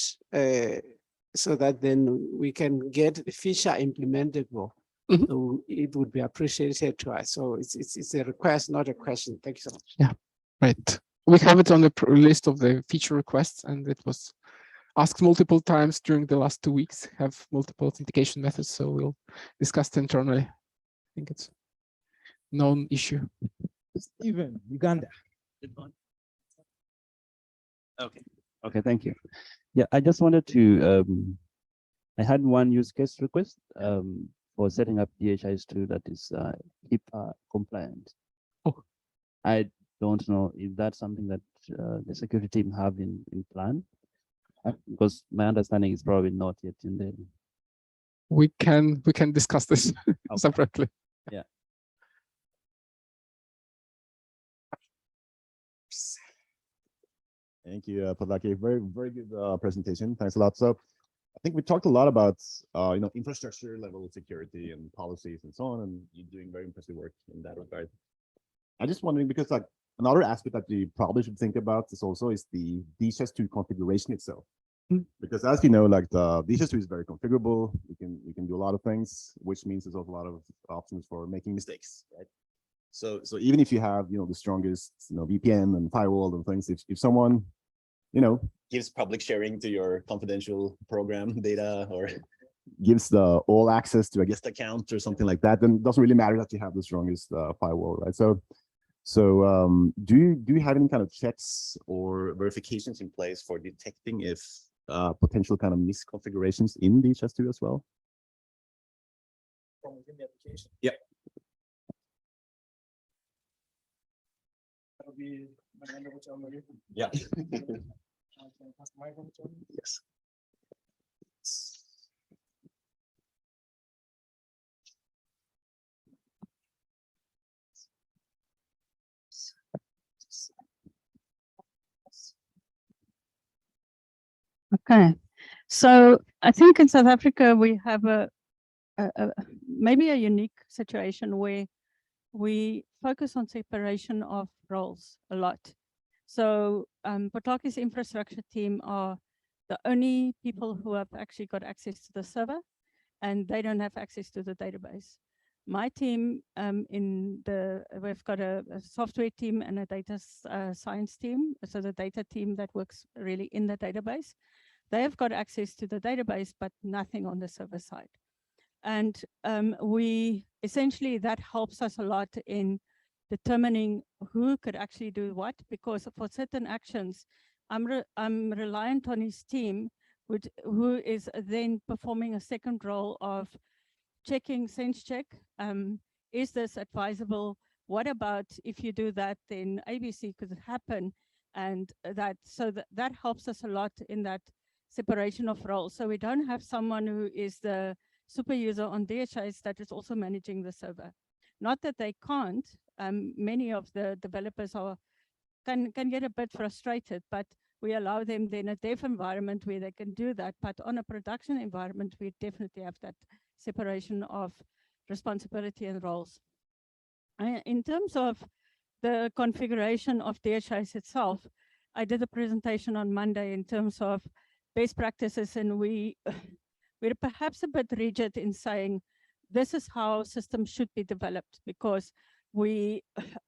S5: so that then we can get the feature implementable.
S1: Mhm.
S5: So it would be appreciated to us. So it's a request, not a question. Thank you so much.
S1: Yeah, right. We have it on the list of the feature requests, and it was asked multiple times during the last 2 weeks, have multiple authentication methods. So we'll discuss it internally. I think it's known issue.
S2: Steven, Uganda.
S6: Okay, thank you. Yeah, I just wanted to, I had one use case request for setting up DHIS2 that is HIPAA compliant.
S1: Oh.
S6: I don't know if that's something that the security team have in plan, because my understanding is probably not yet in there.
S1: We can discuss this separately.
S6: Yeah.
S7: Thank you, Podlaki. Very good presentation. Thanks a lot. So I think we talked a lot about infrastructure level security and policies and so on, and you're doing very impressive work in that regard. I'm just wondering, because like another aspect that we probably should think about is the DHIS2 configuration itself. Because as you know, like the DHIS2 is very configurable. You can do a lot of things, which means there's also a lot of options for making mistakes, right? So even if you have the strongest VPN and firewall and things, if someone gives public sharing to your confidential program data, or gives the all access to a guest account or something like that, then it doesn't really matter that you have the strongest firewall, right? So do you have any kind of checks or verifications in place for detecting if potential kind of misconfigurations in DHIS2 as well?
S2: From within the application.
S7: Yeah.
S2: That'll be my hand over to Amari.
S7: Yeah.
S2: Pass the mic over to him.
S7: Yes.
S8: Okay, so I think in South Africa we have maybe a unique situation where we focus on separation of roles a lot. So Potlaki's infrastructure team are the only people who have actually got access to the server, and they don't have access to the database. My team we've got a software team and a data science team. So the data team that works really in the database, they have got access to the database, but nothing on the server side. And we essentially, that helps us a lot in determining who could actually do what, because for certain actions, I'm reliant on his team, who is then performing a second role of checking sense check. Is this advisable? What about if you do that, then ABC could happen, and that helps us a lot in that separation of roles. So we don't have someone who is the super user on DHIS that is also managing the server. Not that they can't. Many of the developers can get a bit frustrated, but we allow them then a dev environment where they can do that. But on a production environment, we definitely have that separation of responsibility and roles. In terms of the configuration of DHIS itself, I did a presentation on Monday in terms of best practices, and we're perhaps a bit rigid in saying this is how systems should be developed, because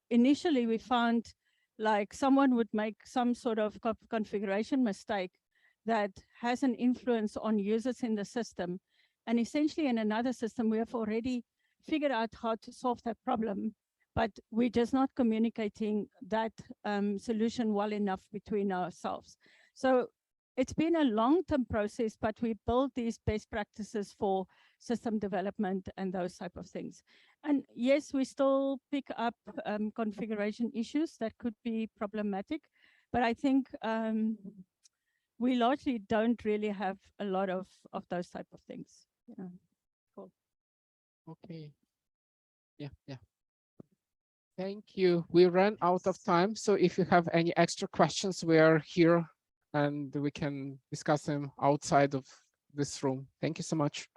S8: initially we found like someone would make some sort of configuration mistake that has an influence on users in the system. And essentially in another system, we have already figured out how to solve that problem, but we're just not communicating that solution well enough between ourselves. So it's been a long-term process, but we build these best practices for system development and those type of things. And yes, we still pick up configuration issues that could be problematic, but I think we largely don't really have a lot of those type of things. Yeah. Cool.
S1: Okay. Yeah. Thank you. We ran out of time. So if you have any extra questions, we are here and we can discuss them outside of this room. Thank you so much.